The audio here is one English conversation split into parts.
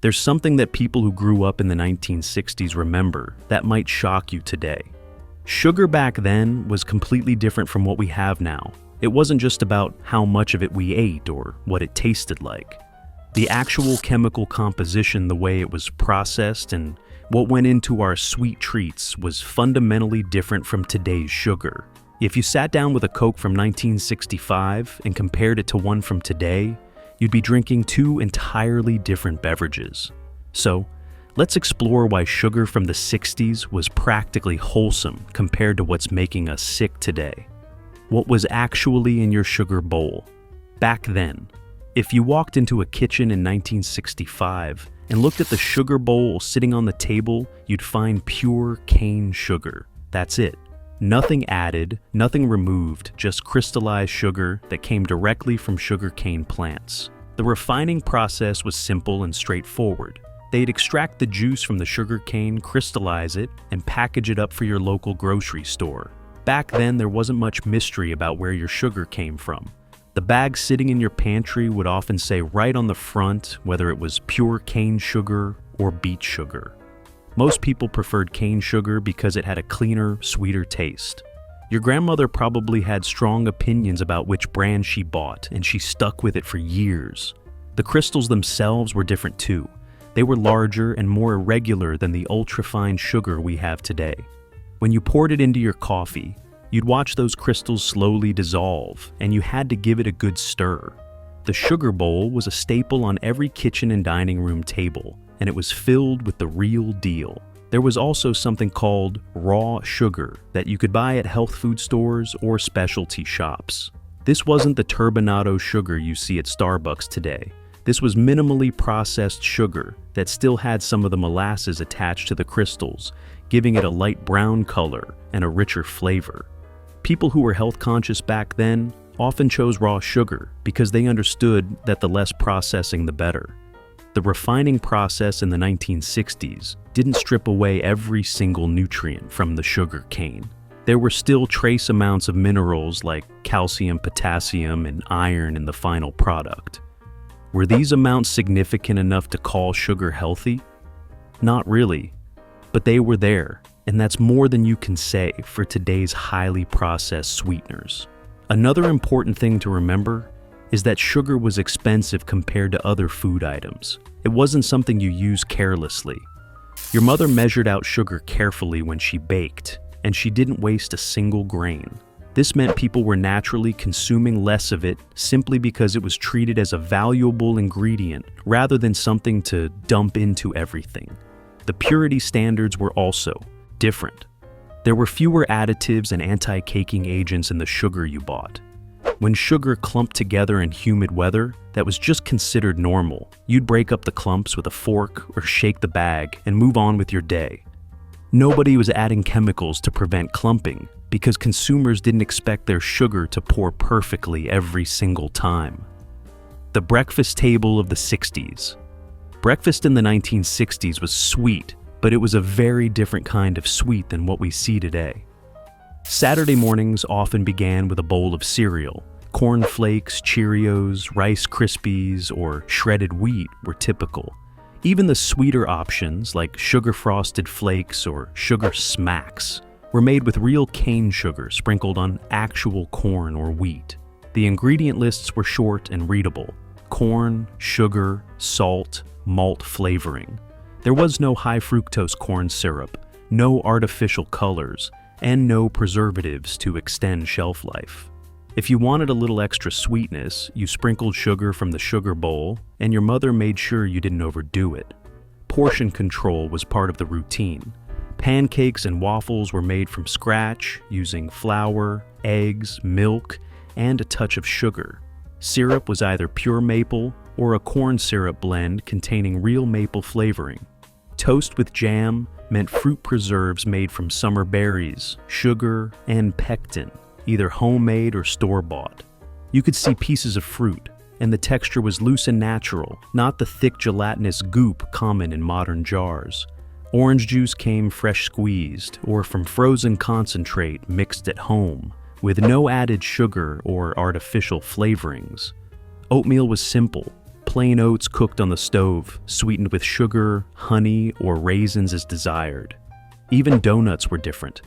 There's something that people who grew up in the 1960s remember that might shock you today. Sugar back then was completely different from what we have now. It wasn't just about how much of it we ate or what it tasted like. The actual chemical composition, the way it was processed, and what went into our sweet treats was fundamentally different from today's sugar. If you sat down with a Coke from 1965 and compared it to one from today, you'd be drinking two entirely different beverages. So, let's explore why sugar from the 60s was practically wholesome compared to what's making us sick today. What was actually in your sugar bowl? Back then, if you walked into a kitchen in 1965 and looked at the sugar bowl sitting on the table, you'd find pure cane sugar. That's it. Nothing added, nothing removed, just crystallized sugar that came directly from sugarcane plants. The refining process was simple and straightforward. They'd extract the juice from the sugarcane, crystallize it, and package it up for your local grocery store. Back then, there wasn't much mystery about where your sugar came from. The bag sitting in your pantry would often say right on the front whether it was pure cane sugar or beet sugar. Most people preferred cane sugar because it had a cleaner, sweeter taste. Your grandmother probably had strong opinions about which brand she bought, and she stuck with it for years. The crystals themselves were different too. They were larger and more irregular than the ultra-fine sugar we have today. When you poured it into your coffee, you'd watch those crystals slowly dissolve, and you had to give it a good stir. The sugar bowl was a staple on every kitchen and dining room table, and it was filled with the real deal. There was also something called raw sugar that you could buy at health food stores or specialty shops. This wasn't the turbinado sugar you see at Starbucks today. This was minimally processed sugar that still had some of the molasses attached to the crystals, giving it a light brown color and a richer flavor. People who were health conscious back then often chose raw sugar because they understood that the less processing the better. The refining process in the 1960s didn't strip away every single nutrient from the sugar cane. There were still trace amounts of minerals like calcium, potassium, and iron in the final product. Were these amounts significant enough to call sugar healthy? Not really, but they were there, and that's more than you can say for today's highly processed sweeteners. Another important thing to remember is that sugar was expensive compared to other food items. It wasn't something you use carelessly. Your mother measured out sugar carefully when she baked, and she didn't waste a single grain. This meant people were naturally consuming less of it simply because it was treated as a valuable ingredient rather than something to dump into everything. The purity standards were also different. There were fewer additives and anti-caking agents in the sugar you bought. When sugar clumped together in humid weather, that was just considered normal. You'd break up the clumps with a fork or shake the bag and move on with your day. Nobody was adding chemicals to prevent clumping because consumers didn't expect their sugar to pour perfectly every single time. The breakfast table of the 60s. Breakfast in the 1960s was sweet, but it was a very different kind of sweet than what we see today. Saturday mornings often began with a bowl of cereal. Corn Flakes, Cheerios, Rice Krispies, or shredded wheat were typical. Even the sweeter options, like sugar-frosted flakes or sugar smacks, were made with real cane sugar sprinkled on actual corn or wheat. The ingredient lists were short and readable: corn, sugar, salt, malt flavoring. There was no high-fructose corn syrup, no artificial colors, and no preservatives to extend shelf life. If you wanted a little extra sweetness, you sprinkled sugar from the sugar bowl, and your mother made sure you didn't overdo it. Portion control was part of the routine. Pancakes and waffles were made from scratch, using flour, eggs, milk, and a touch of sugar. Syrup was either pure maple or a corn syrup blend containing real maple flavoring. Toast with jam meant fruit preserves made from summer berries, sugar, and pectin, either homemade or store-bought. You could see pieces of fruit, and the texture was loose and natural, not the thick gelatinous goop common in modern jars. Orange juice came fresh squeezed, or from frozen concentrate mixed at home, with no added sugar or artificial flavorings. Oatmeal was simple: plain oats cooked on the stove, sweetened with sugar, honey, or raisins as desired. Even donuts were different.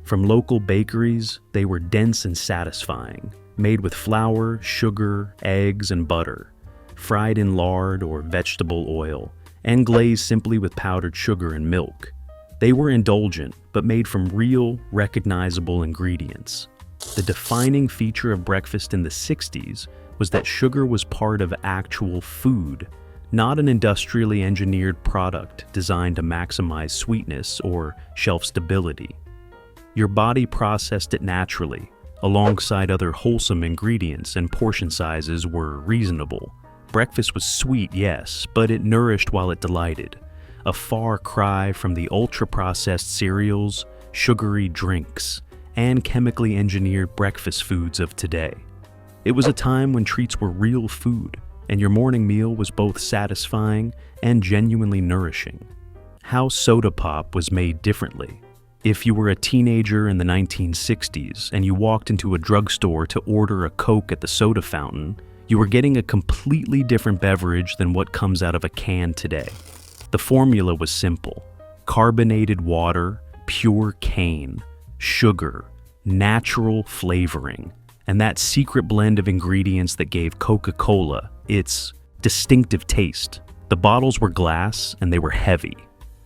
From local bakeries, they were dense and satisfying, made with flour, sugar, eggs, and butter, fried in lard or vegetable oil, and glazed simply with powdered sugar and milk. They were indulgent, but made from real, recognizable ingredients. The defining feature of breakfast in the 60s was that sugar was part of actual food, not an industrially engineered product designed to maximize sweetness or shelf stability. Your body processed it naturally, alongside other wholesome ingredients, and portion sizes were reasonable. Breakfast was sweet, yes, but it nourished while it delighted. A far cry from the ultra-processed cereals, sugary drinks, and chemically engineered breakfast foods of today. It was a time when treats were real food, and your morning meal was both satisfying and genuinely nourishing. How soda pop was made differently. If you were a teenager in the 1960s and you walked into a drugstore to order a Coke at the soda fountain, you were getting a completely different beverage than what comes out of a can today. The formula was simple: carbonated water, pure cane, sugar, natural flavoring, and that secret blend of ingredients that gave Coca-Cola its distinctive taste. The bottles were glass and they were heavy.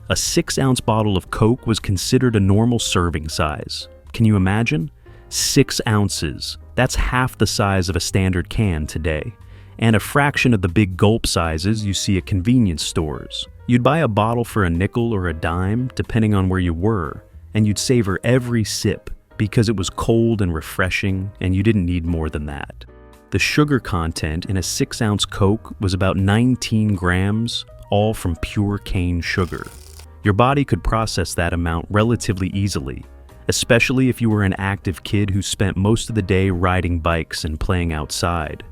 A 6-ounce bottle of Coke was considered a normal serving size. Can you imagine? 6 ounces. That's half the size of a standard can today, and a fraction of the big gulp sizes you see at convenience stores. You'd buy a bottle for a nickel or a dime, depending on where you were, and you'd savor every sip because it was cold and refreshing, and you didn't need more than that. The sugar content in a 6-ounce Coke was about 19 grams, all from pure cane sugar. Your body could process that amount relatively easily, especially if you were an active kid who spent most of the day riding bikes and playing outside.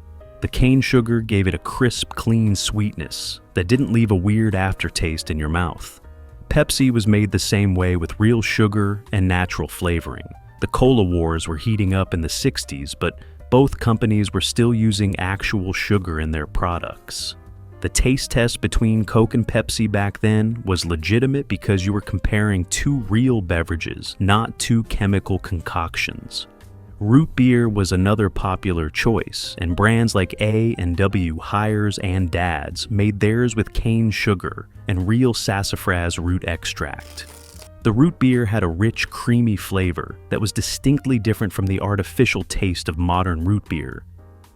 The cane sugar gave it a crisp, clean sweetness that didn't leave a weird aftertaste in your mouth. Pepsi was made the same way with real sugar and natural flavoring. The cola wars were heating up in the 60s, but both companies were still using actual sugar in their products. The taste test between Coke and Pepsi back then was legitimate because you were comparing two real beverages, not two chemical concoctions. Root beer was another popular choice, and brands like A&W Hires and Dad's made theirs with cane sugar and real sassafras root extract. The root beer had a rich, creamy flavor that was distinctly different from the artificial taste of modern root beer.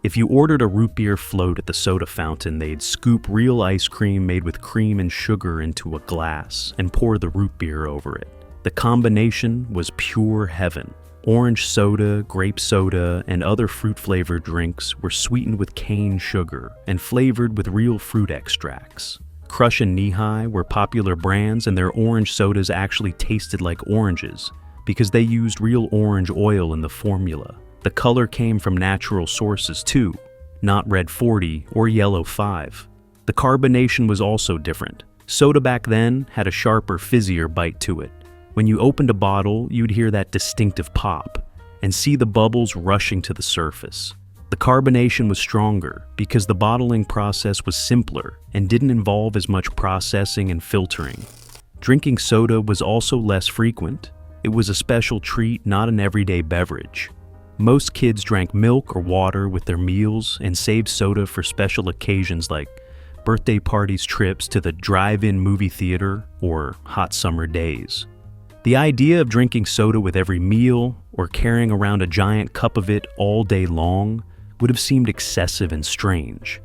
If you ordered a root beer float at the soda fountain, they'd scoop real ice cream made with cream and sugar into a glass and pour the root beer over it. The combination was pure heaven. Orange soda, grape soda, and other fruit-flavored drinks were sweetened with cane sugar and flavored with real fruit extracts. Crush and Knee-High were popular brands, and their orange sodas actually tasted like oranges because they used real orange oil in the formula. The color came from natural sources too, not red 40 or yellow 5. The carbonation was also different. Soda back then had a sharper, fizzier bite to it. When you opened a bottle, you'd hear that distinctive pop and see the bubbles rushing to the surface. The carbonation was stronger because the bottling process was simpler and didn't involve as much processing and filtering. Drinking soda was also less frequent. It was a special treat, not an everyday beverage. Most kids drank milk or water with their meals and saved soda for special occasions like birthday parties, trips to the drive-in movie theater, or hot summer days. The idea of drinking soda with every meal or carrying around a giant cup of it all day long would have seemed excessive and strange.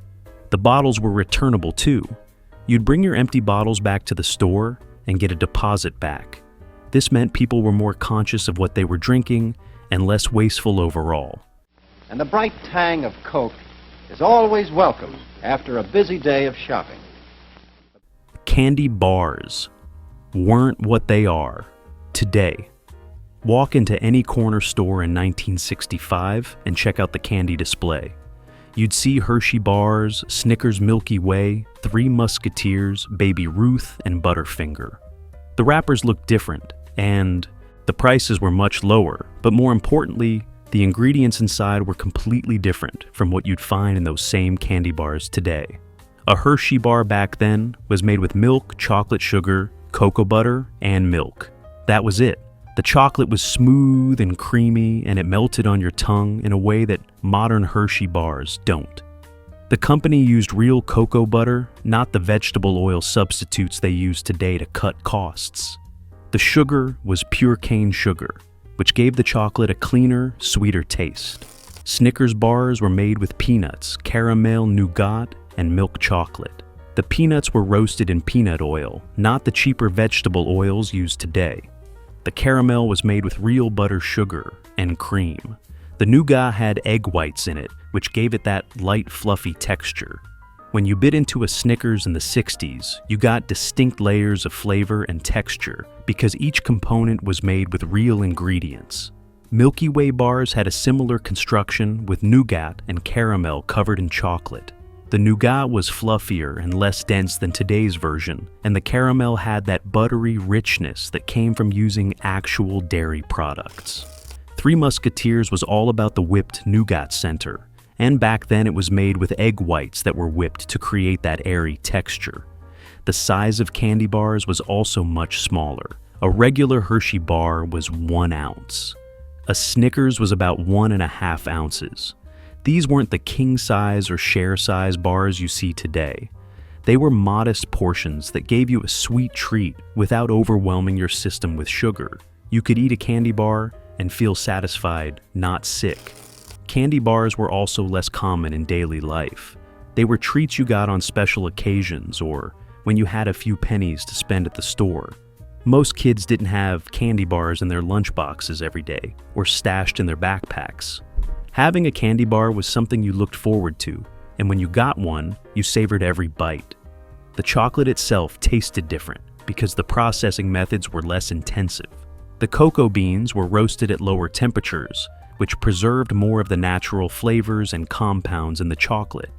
The bottles were returnable too. You'd bring your empty bottles back to the store and get a deposit back. This meant people were more conscious of what they were drinking and less wasteful overall. And the bright tang of Coke is always welcome after a busy day of shopping. Candy bars weren't what they are today. Walk into any corner store in 1965 and check out the candy display. You'd see Hershey bars, Snickers Milky Way, Three Musketeers, Baby Ruth, and Butterfinger. The wrappers looked different, and the prices were much lower, but more importantly, the ingredients inside were completely different from what you'd find in those same candy bars today. A Hershey bar back then was made with milk, chocolate sugar, cocoa butter, and milk. That was it. The chocolate was smooth and creamy, and it melted on your tongue in a way that modern Hershey bars don't. The company used real cocoa butter, not the vegetable oil substitutes they use today to cut costs. The sugar was pure cane sugar, which gave the chocolate a cleaner, sweeter taste. Snickers bars were made with peanuts, caramel, nougat, and milk chocolate. The peanuts were roasted in peanut oil, not the cheaper vegetable oils used today. The caramel was made with real butter sugar and cream. The nougat had egg whites in it, which gave it that light, fluffy texture. When you bit into a Snickers in the 60s, you got distinct layers of flavor and texture because each component was made with real ingredients. Milky Way bars had a similar construction with nougat and caramel covered in chocolate. The nougat was fluffier and less dense than today's version, and the caramel had that buttery richness that came from using actual dairy products. Three Musketeers was all about the whipped nougat center, and back then it was made with egg whites that were whipped to create that airy texture. The size of candy bars was also much smaller. A regular Hershey bar was 1 ounce. A Snickers was about 1.5 ounces. These weren't the king-size or share-size bars you see today. They were modest portions that gave you a sweet treat without overwhelming your system with sugar. You could eat a candy bar and feel satisfied, not sick. Candy bars were also less common in daily life. They were treats you got on special occasions or when you had a few pennies to spend at the store. Most kids didn't have candy bars in their lunch boxes every day or stashed in their backpacks. Having a candy bar was something you looked forward to, and when you got one, you savored every bite. The chocolate itself tasted different because the processing methods were less intensive. The cocoa beans were roasted at lower temperatures, which preserved more of the natural flavors and compounds in the chocolate.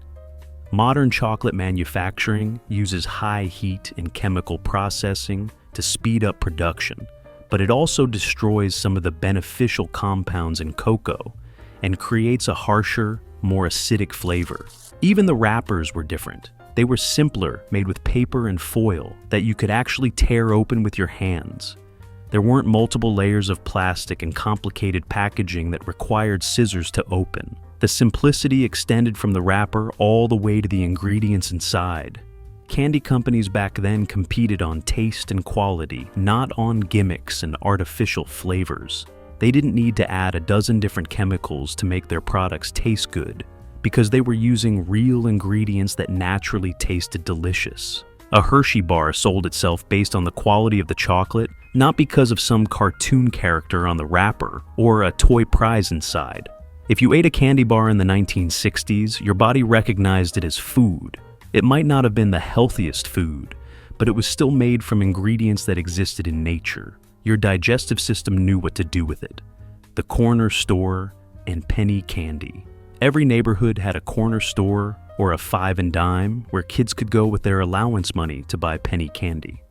Modern chocolate manufacturing uses high heat and chemical processing to speed up production, but it also destroys some of the beneficial compounds in cocoa and creates a harsher, more acidic flavor. Even the wrappers were different. They were simpler, made with paper and foil that you could actually tear open with your hands. There weren't multiple layers of plastic and complicated packaging that required scissors to open. The simplicity extended from the wrapper all the way to the ingredients inside. Candy companies back then competed on taste and quality, not on gimmicks and artificial flavors. They didn't need to add a dozen different chemicals to make their products taste good, because they were using real ingredients that naturally tasted delicious. A Hershey bar sold itself based on the quality of the chocolate, not because of some cartoon character on the wrapper or a toy prize inside. If you ate a candy bar in the 1960s, your body recognized it as food. It might not have been the healthiest food, but it was still made from ingredients that existed in nature. Your digestive system knew what to do with it. The corner store and penny candy. Every neighborhood had a corner store or a 5 and dime where kids could go with their allowance money to buy penny candy.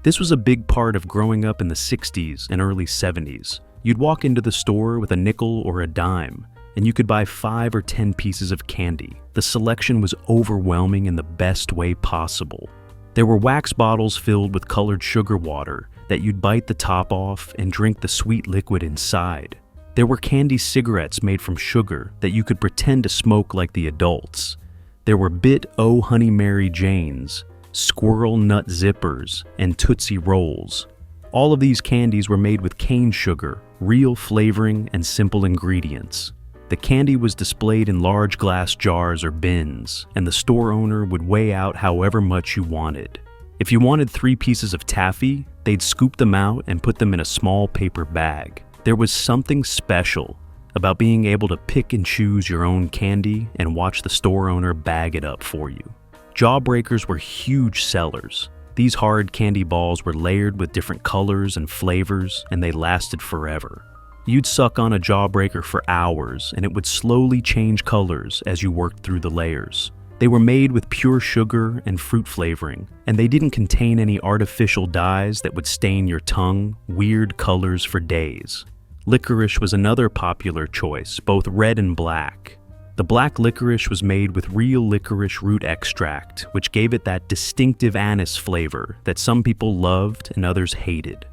This was a big part of growing up in the 60s and early 70s. You'd walk into the store with a nickel or a dime, and you could buy 5 or 10 pieces of candy. The selection was overwhelming in the best way possible. There were wax bottles filled with colored sugar water that you'd bite the top off and drink the sweet liquid inside. There were candy cigarettes made from sugar that you could pretend to smoke like the adults. There were Bit O Honey Mary Janes, Squirrel Nut Zippers, and Tootsie Rolls. All of these candies were made with cane sugar, real flavoring, and simple ingredients. The candy was displayed in large glass jars or bins, and the store owner would weigh out however much you wanted. If you wanted 3 pieces of taffy, they'd scoop them out and put them in a small paper bag. There was something special about being able to pick and choose your own candy and watch the store owner bag it up for you. Jawbreakers were huge sellers. These hard candy balls were layered with different colors and flavors, and they lasted forever. You'd suck on a Jawbreaker for hours, and it would slowly change colors as you worked through the layers. They were made with pure sugar and fruit flavoring, and they didn't contain any artificial dyes that would stain your tongue weird colors for days. Licorice was another popular choice, both red and black. The black licorice was made with real licorice root extract, which gave it that distinctive anise flavor that some people loved and others hated.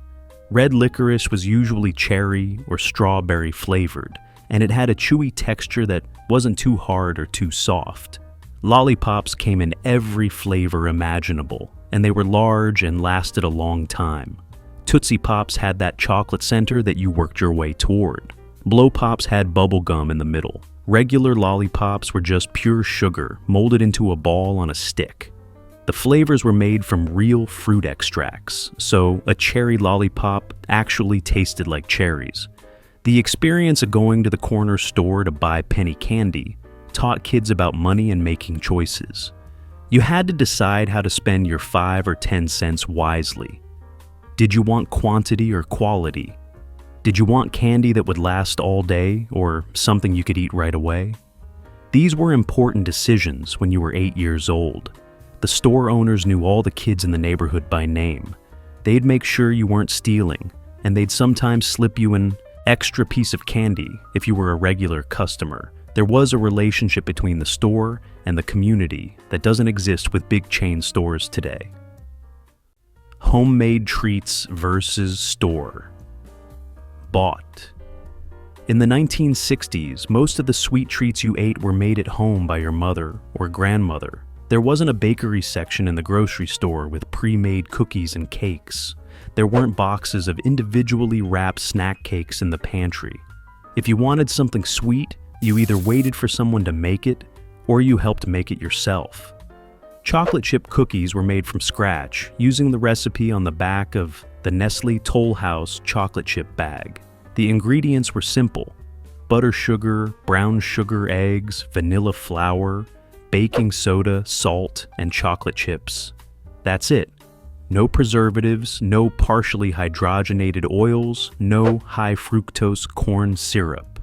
Red licorice was usually cherry or strawberry flavored, and it had a chewy texture that wasn't too hard or too soft. Lollipops came in every flavor imaginable, and they were large and lasted a long time. Tootsie Pops had that chocolate center that you worked your way toward. Blow Pops had bubble gum in the middle. Regular lollipops were just pure sugar molded into a ball on a stick. The flavors were made from real fruit extracts, so a cherry lollipop actually tasted like cherries. The experience of going to the corner store to buy penny candy taught kids about money and making choices. You had to decide how to spend your 5 or 10 cents wisely. Did you want quantity or quality? Did you want candy that would last all day or something you could eat right away? These were important decisions when you were 8 years old. The store owners knew all the kids in the neighborhood by name. They'd make sure you weren't stealing, and they'd sometimes slip you an extra piece of candy if you were a regular customer. There was a relationship between the store and the community that doesn't exist with big chain stores today. Homemade treats versus store. Bought. In the 1960s, most of the sweet treats you ate were made at home by your mother or grandmother. There wasn't a bakery section in the grocery store with pre-made cookies and cakes. There weren't boxes of individually wrapped snack cakes in the pantry. If you wanted something sweet, you either waited for someone to make it or you helped make it yourself. Chocolate chip cookies were made from scratch using the recipe on the back of the Nestle Toll House chocolate chip bag. The ingredients were simple: butter sugar, brown sugar eggs, vanilla flour, baking soda, salt, and chocolate chips. That's it. No preservatives, no partially hydrogenated oils, no high fructose corn syrup.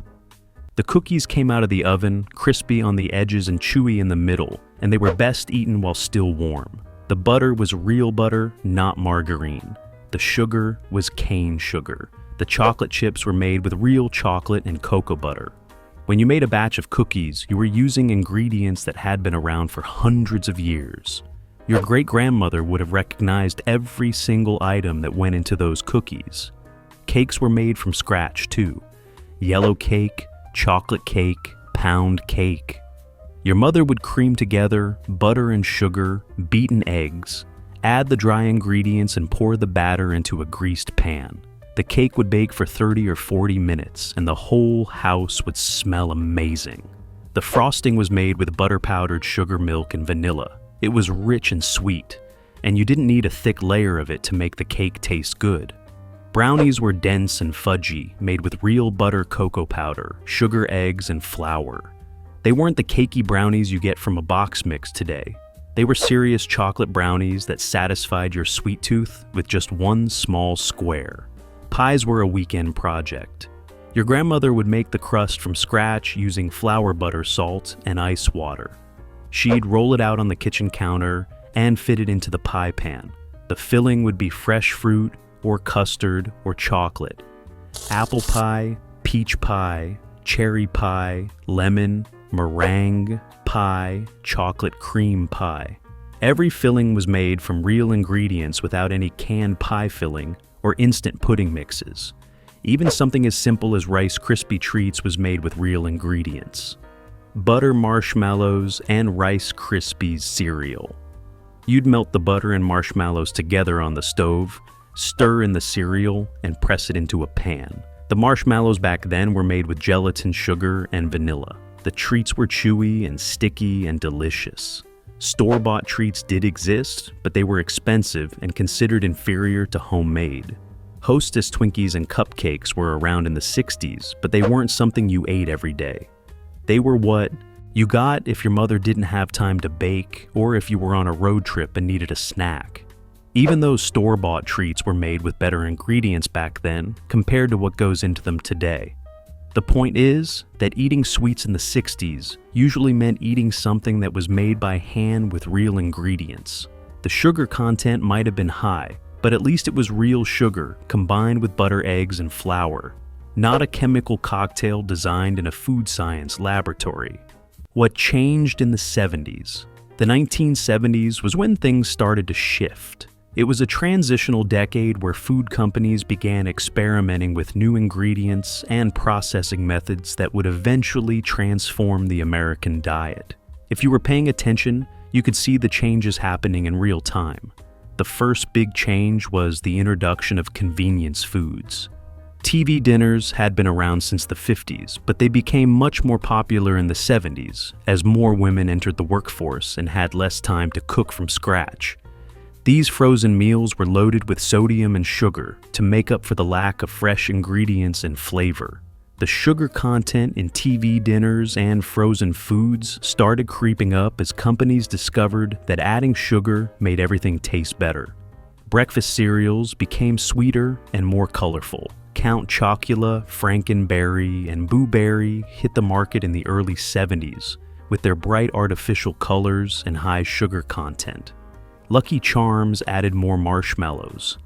The cookies came out of the oven, crispy on the edges and chewy in the middle, and they were best eaten while still warm. The butter was real butter, not margarine. The sugar was cane sugar. The chocolate chips were made with real chocolate and cocoa butter. When you made a batch of cookies, you were using ingredients that had been around for hundreds of years. Your great-grandmother would have recognized every single item that went into those cookies. Cakes were made from scratch, too. Yellow cake, chocolate cake, pound cake. Your mother would cream together butter and sugar, beaten eggs, add the dry ingredients and pour the batter into a greased pan. The cake would bake for 30 or 40 minutes, and the whole house would smell amazing. The frosting was made with butter-powdered sugar milk and vanilla. It was rich and sweet, and you didn't need a thick layer of it to make the cake taste good. Brownies were dense and fudgy, made with real butter cocoa powder, sugar eggs, and flour. They weren't the cakey brownies you get from a box mix today. They were serious chocolate brownies that satisfied your sweet tooth with just one small square. Pies were a weekend project. Your grandmother would make the crust from scratch using flour butter salt and ice water. She'd roll it out on the kitchen counter and fit it into the pie pan. The filling would be fresh fruit or custard or chocolate. Apple pie, peach pie, cherry pie, lemon, meringue pie, chocolate cream pie. Every filling was made from real ingredients without any canned pie filling or instant pudding mixes. Even something as simple as Rice Krispie treats was made with real ingredients. Butter marshmallows and Rice Krispies cereal. You'd melt the butter and marshmallows together on the stove, stir in the cereal, and press it into a pan. The marshmallows back then were made with gelatin, sugar, and vanilla. The treats were chewy and sticky and delicious. Store-bought treats did exist, but they were expensive and considered inferior to homemade. Hostess Twinkies and cupcakes were around in the 60s, but they weren't something you ate every day. They were what you got if your mother didn't have time to bake or if you were on a road trip and needed a snack. Even those store-bought treats were made with better ingredients back then compared to what goes into them today. The point is that eating sweets in the 60s usually meant eating something that was made by hand with real ingredients. The sugar content might have been high, but at least it was real sugar combined with butter, eggs, and flour, not a chemical cocktail designed in a food science laboratory. What changed in the 70s? The 1970s was when things started to shift. It was a transitional decade where food companies began experimenting with new ingredients and processing methods that would eventually transform the American diet. If you were paying attention, you could see the changes happening in real time. The first big change was the introduction of convenience foods. TV dinners had been around since the 50s, but they became much more popular in the 70s as more women entered the workforce and had less time to cook from scratch. These frozen meals were loaded with sodium and sugar to make up for the lack of fresh ingredients and flavor. The sugar content in TV dinners and frozen foods started creeping up as companies discovered that adding sugar made everything taste better. Breakfast cereals became sweeter and more colorful. Count Chocula, Frankenberry, and Boo Berry hit the market in the early 70s with their bright artificial colors and high sugar content. Lucky Charms added more marshmallows.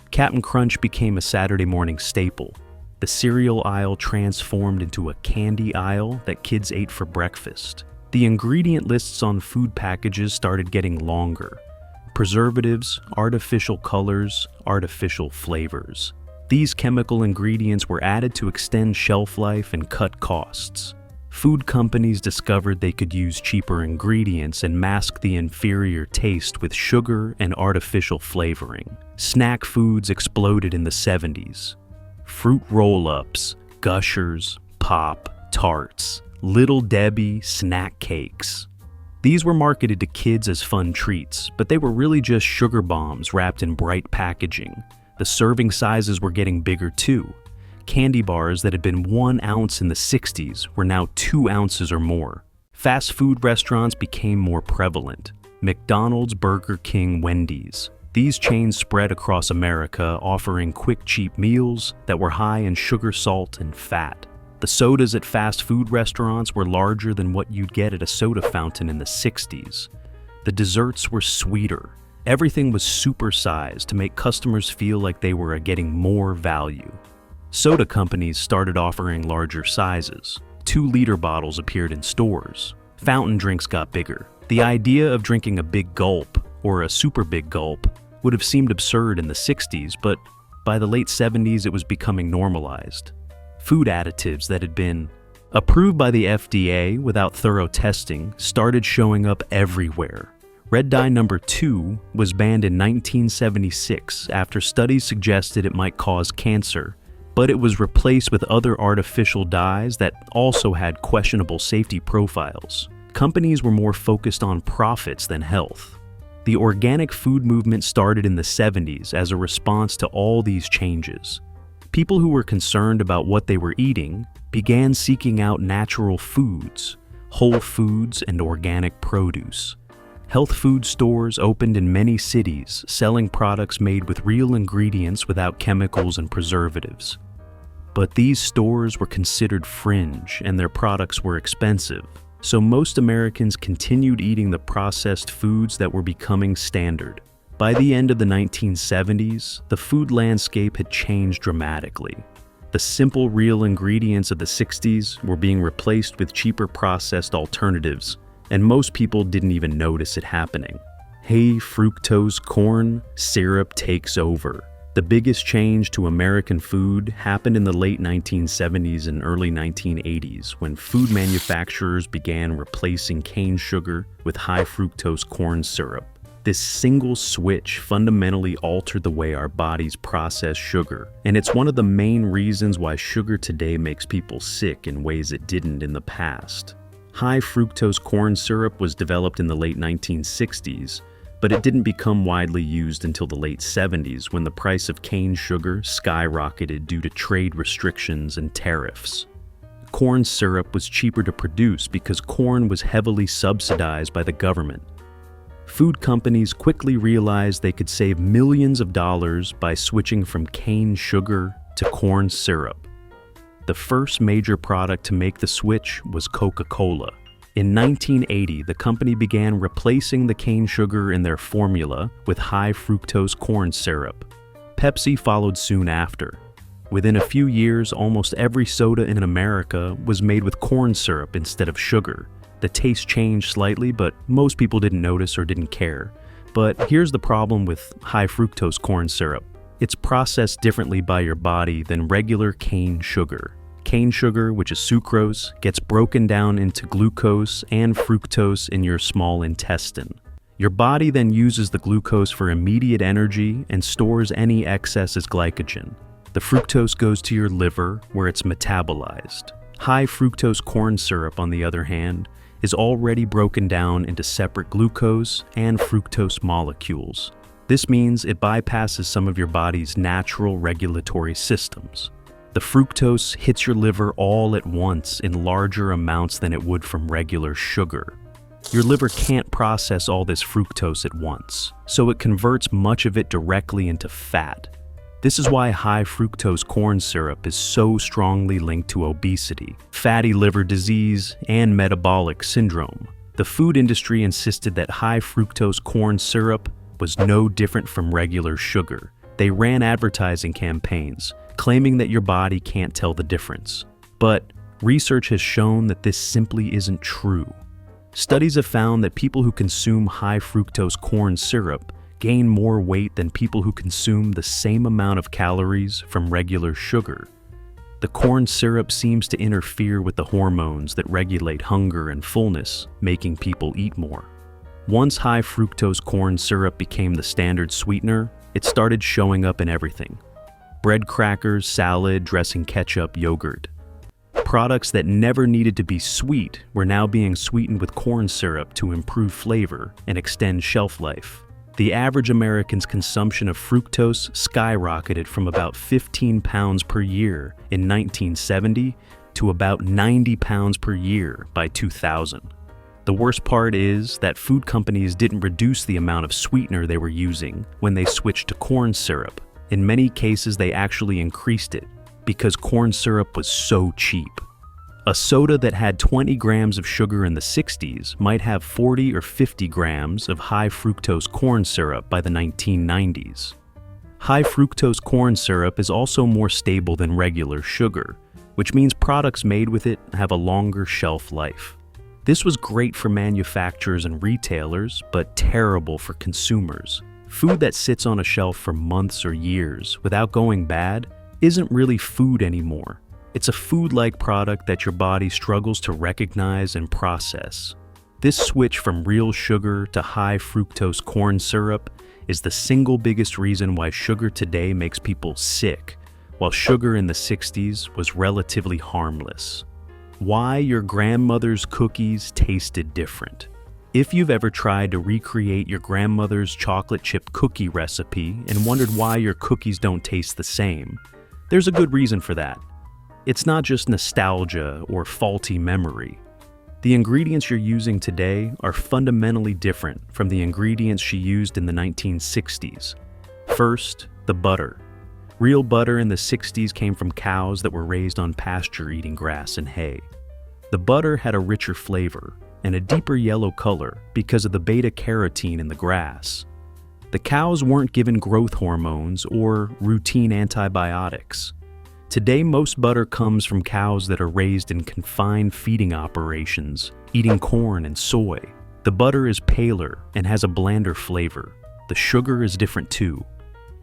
Cap'n Crunch became a Saturday morning staple. The cereal aisle transformed into a candy aisle that kids ate for breakfast. The ingredient lists on food packages started getting longer. Preservatives, artificial colors, artificial flavors. These chemical ingredients were added to extend shelf life and cut costs. Food companies discovered they could use cheaper ingredients and mask the inferior taste with sugar and artificial flavoring. Snack foods exploded in the 70s. Fruit roll-ups, Gushers, Pop, Tarts, Little Debbie, snack cakes. These were marketed to kids as fun treats, but they were really just sugar bombs wrapped in bright packaging. The serving sizes were getting bigger too. Candy bars that had been 1 ounce in the 60s were now 2 ounces or more. Fast food restaurants became more prevalent. McDonald's, Burger King, Wendy's. These chains spread across America, offering quick, cheap meals that were high in sugar, salt, and fat. The sodas at fast food restaurants were larger than what you'd get at a soda fountain in the 60s. The desserts were sweeter. Everything was supersized to make customers feel like they were getting more value. Soda companies started offering larger sizes. 2-liter bottles appeared in stores. Fountain drinks got bigger. The idea of drinking a big gulp, or a super big gulp, would have seemed absurd in the 60s, but by the late 70s it was becoming normalized. Food additives that had been approved by the FDA without thorough testing started showing up everywhere. Red dye number 2 was banned in 1976 after studies suggested it might cause cancer, but it was replaced with other artificial dyes that also had questionable safety profiles. Companies were more focused on profits than health. The organic food movement started in the 70s as a response to all these changes. People who were concerned about what they were eating began seeking out natural foods, whole foods, and organic produce. Health food stores opened in many cities, selling products made with real ingredients without chemicals and preservatives. But these stores were considered fringe and their products were expensive, so most Americans continued eating the processed foods that were becoming standard. By the end of the 1970s, the food landscape had changed dramatically. The simple, real ingredients of the 60s were being replaced with cheaper processed alternatives, and most people didn't even notice it happening. High fructose corn syrup takes over. The biggest change to American food happened in the late 1970s and early 1980s when food manufacturers began replacing cane sugar with high fructose corn syrup. This single switch fundamentally altered the way our bodies process sugar, and it's one of the main reasons why sugar today makes people sick in ways it didn't in the past. High fructose corn syrup was developed in the late 1960s, but it didn't become widely used until the late 70s when the price of cane sugar skyrocketed due to trade restrictions and tariffs. Corn syrup was cheaper to produce because corn was heavily subsidized by the government. Food companies quickly realized they could save millions of dollars by switching from cane sugar to corn syrup. The first major product to make the switch was Coca-Cola. In 1980, the company began replacing the cane sugar in their formula with high fructose corn syrup. Pepsi followed soon after. Within a few years, almost every soda in America was made with corn syrup instead of sugar. The taste changed slightly, but most people didn't notice or didn't care. But here's the problem with high fructose corn syrup. It's processed differently by your body than regular cane sugar. Cane sugar, which is sucrose, gets broken down into glucose and fructose in your small intestine. Your body then uses the glucose for immediate energy and stores any excess as glycogen. The fructose goes to your liver, where it's metabolized. High fructose corn syrup, on the other hand, is already broken down into separate glucose and fructose molecules. This means it bypasses some of your body's natural regulatory systems. The fructose hits your liver all at once in larger amounts than it would from regular sugar. Your liver can't process all this fructose at once, so it converts much of it directly into fat. This is why high fructose corn syrup is so strongly linked to obesity, fatty liver disease, and metabolic syndrome. The food industry insisted that high fructose corn syrup was no different from regular sugar. They ran advertising campaigns, claiming that your body can't tell the difference. But research has shown that this simply isn't true. Studies have found that people who consume high fructose corn syrup gain more weight than people who consume the same amount of calories from regular sugar. The corn syrup seems to interfere with the hormones that regulate hunger and fullness, making people eat more. Once high fructose corn syrup became the standard sweetener, it started showing up in everything. Bread crackers, salad, dressing, ketchup, yogurt. Products that never needed to be sweet were now being sweetened with corn syrup to improve flavor and extend shelf life. The average American's consumption of fructose skyrocketed from about 15 pounds per year in 1970 to about 90 pounds per year by 2000. The worst part is that food companies didn't reduce the amount of sweetener they were using when they switched to corn syrup. In many cases, they actually increased it because corn syrup was so cheap. A soda that had 20 grams of sugar in the 60s might have 40 or 50 grams of high fructose corn syrup by the 1990s. High fructose corn syrup is also more stable than regular sugar, which means products made with it have a longer shelf life. This was great for manufacturers and retailers, but terrible for consumers. Food that sits on a shelf for months or years without going bad isn't really food anymore. It's a food-like product that your body struggles to recognize and process. This switch from real sugar to high fructose corn syrup is the single biggest reason why sugar today makes people sick, while sugar in the 60s was relatively harmless. Why your grandmother's cookies tasted different. If you've ever tried to recreate your grandmother's chocolate chip cookie recipe and wondered why your cookies don't taste the same, there's a good reason for that. It's not just nostalgia or faulty memory. The ingredients you're using today are fundamentally different from the ingredients she used in the 1960s. First, the butter. Real butter in the 60s came from cows that were raised on pasture eating grass and hay. The butter had a richer flavor and a deeper yellow color because of the beta-carotene in the grass. The cows weren't given growth hormones or routine antibiotics. Today, most butter comes from cows that are raised in confined feeding operations, eating corn and soy. The butter is paler and has a blander flavor. The sugar is different too.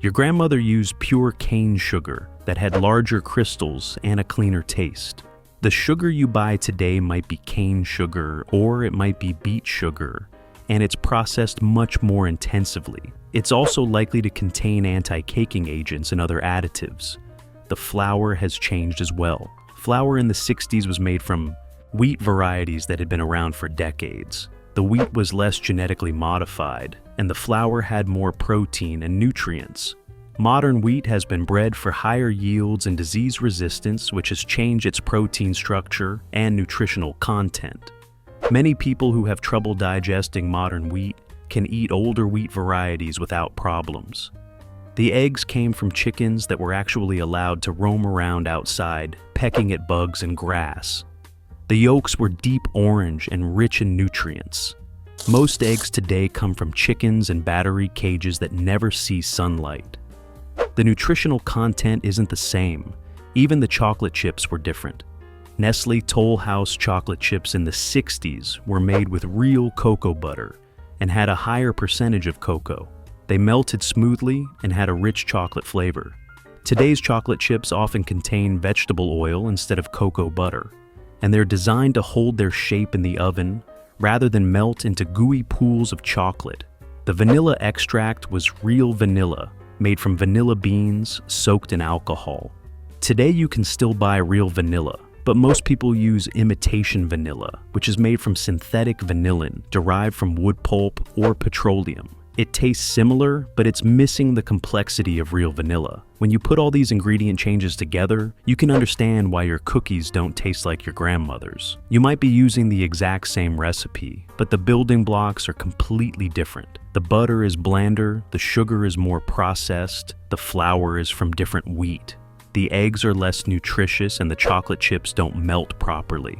Your grandmother used pure cane sugar that had larger crystals and a cleaner taste. The sugar you buy today might be cane sugar or it might be beet sugar, and it's processed much more intensively. It's also likely to contain anti-caking agents and other additives. The flour has changed as well. Flour in the 60s was made from wheat varieties that had been around for decades. The wheat was less genetically modified, and the flour had more protein and nutrients. Modern wheat has been bred for higher yields and disease resistance, which has changed its protein structure and nutritional content. Many people who have trouble digesting modern wheat can eat older wheat varieties without problems. The eggs came from chickens that were actually allowed to roam around outside, pecking at bugs and grass. The yolks were deep orange and rich in nutrients. Most eggs today come from chickens in battery cages that never see sunlight. The nutritional content isn't the same. Even the chocolate chips were different. Nestle Toll House chocolate chips in the 60s were made with real cocoa butter and had a higher percentage of cocoa. They melted smoothly and had a rich chocolate flavor. Today's chocolate chips often contain vegetable oil instead of cocoa butter, and they're designed to hold their shape in the oven rather than melt into gooey pools of chocolate. The vanilla extract was real vanilla, made from vanilla beans soaked in alcohol. Today you can still buy real vanilla, but most people use imitation vanilla, which is made from synthetic vanillin derived from wood pulp or petroleum. It tastes similar, but it's missing the complexity of real vanilla. When you put all these ingredient changes together, you can understand why your cookies don't taste like your grandmother's. You might be using the exact same recipe, but the building blocks are completely different. The butter is blander, the sugar is more processed, the flour is from different wheat. The eggs are less nutritious and the chocolate chips don't melt properly.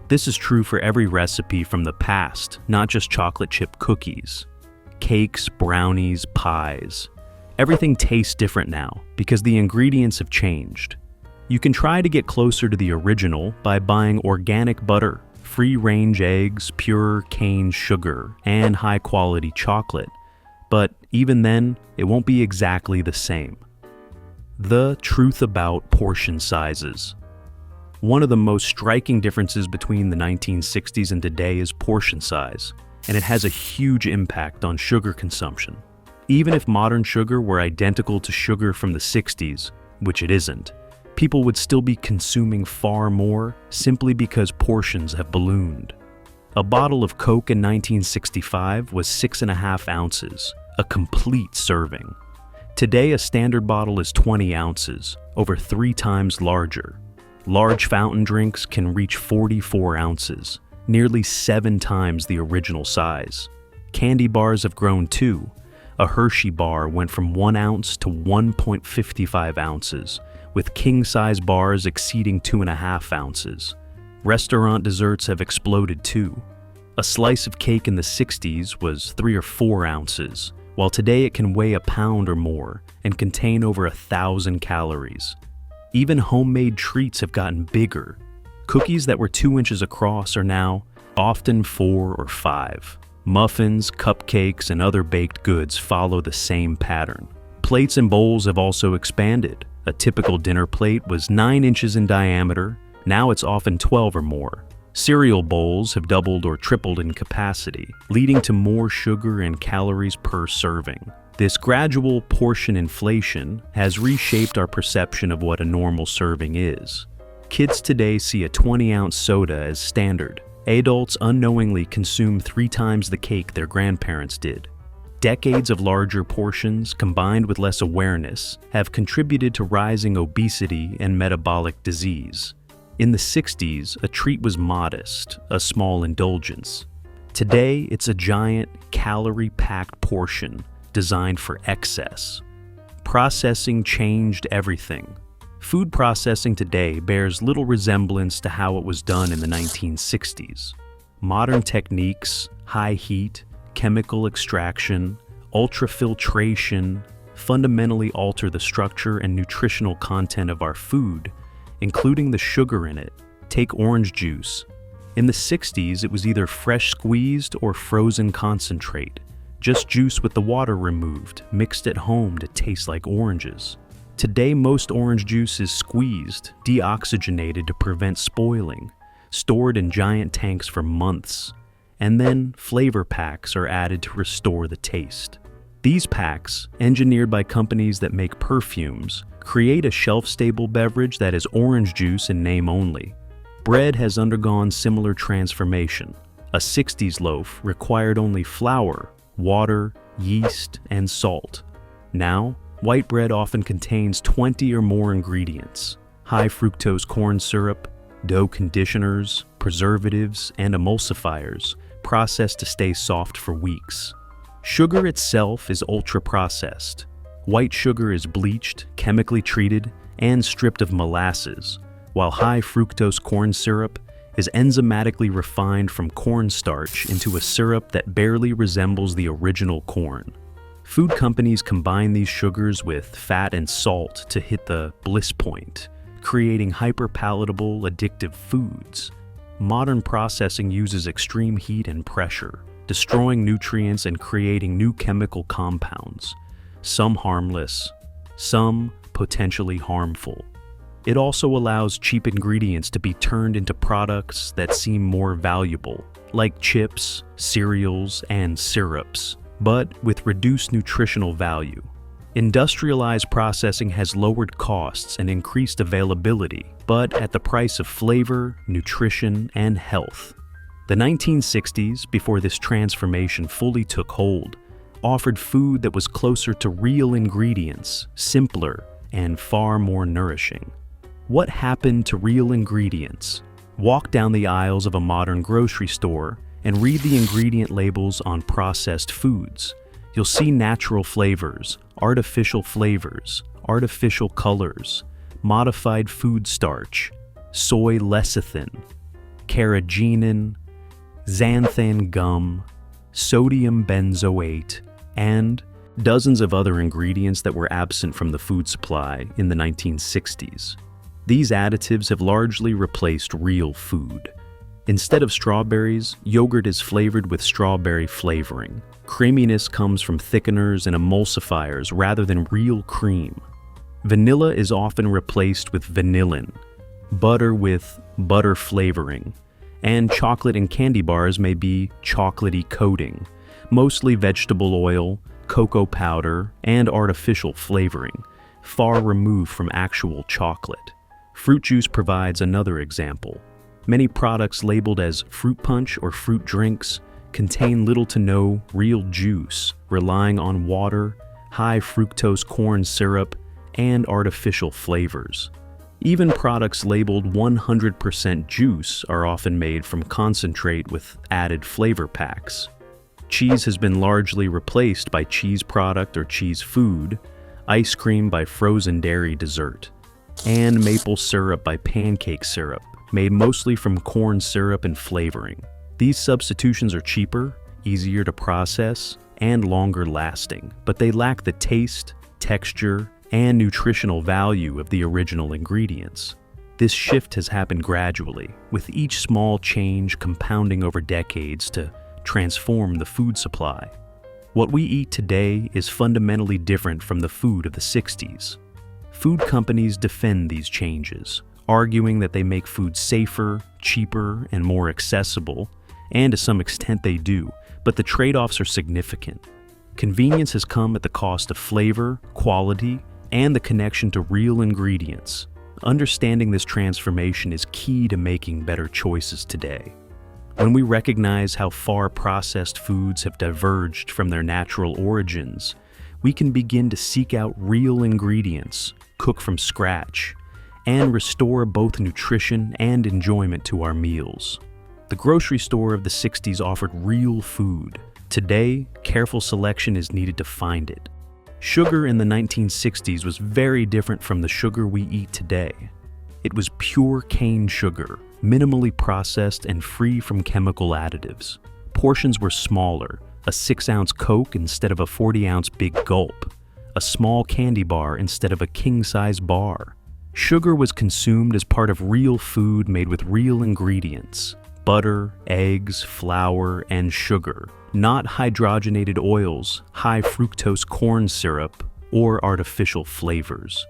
This is true for every recipe from the past, not just chocolate chip cookies. Cakes, brownies, pies. Everything tastes different now because the ingredients have changed. You can try to get closer to the original by buying organic butter, free-range eggs, pure cane sugar, and high-quality chocolate. But even then, it won't be exactly the same. The truth about portion sizes. One of the most striking differences between the 1960s and today is portion size, and it has a huge impact on sugar consumption. Even if modern sugar were identical to sugar from the 60s, which it isn't, people would still be consuming far more simply because portions have ballooned. A bottle of Coke in 1965 was 6.5 ounces, a complete serving. Today, a standard bottle is 20 ounces, over 3 times larger. Large fountain drinks can reach 44 ounces, nearly 7 times the original size. Candy bars have grown too. A Hershey bar went from 1 ounce to 1.55 ounces, with king-size bars exceeding 2.5 ounces. Restaurant desserts have exploded too. A slice of cake in the 60s was 3 or 4 ounces, while today it can weigh a pound or more and contain over 1,000 calories. Even homemade treats have gotten bigger. Cookies that were 2 inches across are now often 4 or 5. Muffins, cupcakes, and other baked goods follow the same pattern. Plates and bowls have also expanded. A typical dinner plate was 9 inches in diameter. Now it's often 12 or more. Cereal bowls have doubled or tripled in capacity, leading to more sugar and calories per serving. This gradual portion inflation has reshaped our perception of what a normal serving is. Kids today see a 20-ounce soda as standard. Adults unknowingly consume 3 times the cake their grandparents did. Decades of larger portions, combined with less awareness, have contributed to rising obesity and metabolic disease. In the 60s, a treat was modest, a small indulgence. Today, it's a giant, calorie-packed portion designed for excess. Processing changed everything. Food processing today bears little resemblance to how it was done in the 1960s. Modern techniques, high heat, chemical extraction, ultrafiltration, fundamentally alter the structure and nutritional content of our food, including the sugar in it. Take orange juice. In the 60s, it was either fresh squeezed or frozen concentrate, just juice with the water removed, mixed at home to taste like oranges. Today, most orange juice is squeezed, deoxygenated to prevent spoiling, stored in giant tanks for months, and then flavor packs are added to restore the taste. These packs, engineered by companies that make perfumes, create a shelf-stable beverage that is orange juice in name only. Bread has undergone similar transformation. A 60s loaf required only flour, water, yeast, and salt. Now, white bread often contains 20 or more ingredients: high fructose corn syrup, dough conditioners, preservatives, and emulsifiers, processed to stay soft for weeks. Sugar itself is ultra-processed. White sugar is bleached, chemically treated, and stripped of molasses, while high fructose corn syrup is enzymatically refined from cornstarch into a syrup that barely resembles the original corn. Food companies combine these sugars with fat and salt to hit the bliss point, creating hyper-palatable, addictive foods. Modern processing uses extreme heat and pressure, destroying nutrients and creating new chemical compounds, some harmless, some potentially harmful. It also allows cheap ingredients to be turned into products that seem more valuable, like chips, cereals, and syrups, but with reduced nutritional value. Industrialized processing has lowered costs and increased availability, but at the price of flavor, nutrition, and health. The 1960s, before this transformation fully took hold, offered food that was closer to real ingredients, simpler, and far more nourishing. What happened to real ingredients? Walk down the aisles of a modern grocery store and read the ingredient labels on processed foods. You'll see natural flavors, artificial colors, modified food starch, soy lecithin, carrageenan, xanthan gum, sodium benzoate, and dozens of other ingredients that were absent from the food supply in the 1960s. These additives have largely replaced real food. Instead of strawberries, yogurt is flavored with strawberry flavoring. Creaminess comes from thickeners and emulsifiers rather than real cream. Vanilla is often replaced with vanillin, butter with butter flavoring, and chocolate and candy bars may be chocolatey coating, mostly vegetable oil, cocoa powder, and artificial flavoring, far removed from actual chocolate. Fruit juice provides another example. Many products labeled as fruit punch or fruit drinks contain little to no real juice, relying on water, high fructose corn syrup, and artificial flavors. Even products labeled 100% juice are often made from concentrate with added flavor packs. Cheese has been largely replaced by cheese product or cheese food, ice cream by frozen dairy dessert, and maple syrup by pancake syrup, made mostly from corn syrup and flavoring. These substitutions are cheaper, easier to process, and longer lasting, but they lack the taste, texture, and nutritional value of the original ingredients. This shift has happened gradually, with each small change compounding over decades to transform the food supply. What we eat today is fundamentally different from the food of the 60s. Food companies defend these changes, arguing that they make food safer, cheaper, and more accessible, and to some extent they do, but the trade-offs are significant. Convenience has come at the cost of flavor, quality, and the connection to real ingredients. Understanding this transformation is key to making better choices today. When we recognize how far processed foods have diverged from their natural origins, we can begin to seek out real ingredients, cook from scratch, and restore both nutrition and enjoyment to our meals. The grocery store of the 60s offered real food. Today, careful selection is needed to find it. Sugar in the 1960s was very different from the sugar we eat today. It was pure cane sugar, minimally processed and free from chemical additives. Portions were smaller, a 6-ounce Coke instead of a 40-ounce Big Gulp, a small candy bar instead of a king-size bar. Sugar was consumed as part of real food made with real ingredients: butter, eggs, flour, and sugar, not hydrogenated oils, high fructose corn syrup, or artificial flavors.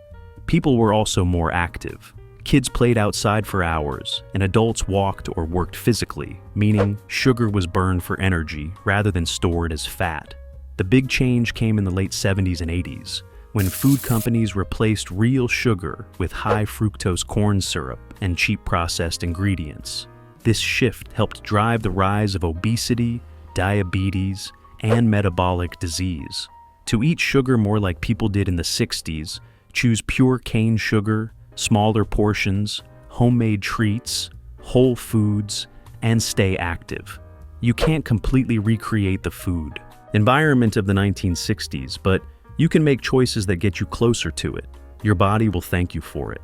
People were also more active. Kids played outside for hours, and adults walked or worked physically, meaning sugar was burned for energy rather than stored as fat. The big change came in the late 70s and 80s, when food companies replaced real sugar with high fructose corn syrup and cheap processed ingredients. This shift helped drive the rise of obesity, diabetes, and metabolic disease. To eat sugar more like people did in the 60s, choose pure cane sugar, smaller portions, homemade treats, whole foods, and stay active. You can't completely recreate the food environment of the 1960s, but you can make choices that get you closer to it. Your body will thank you for it.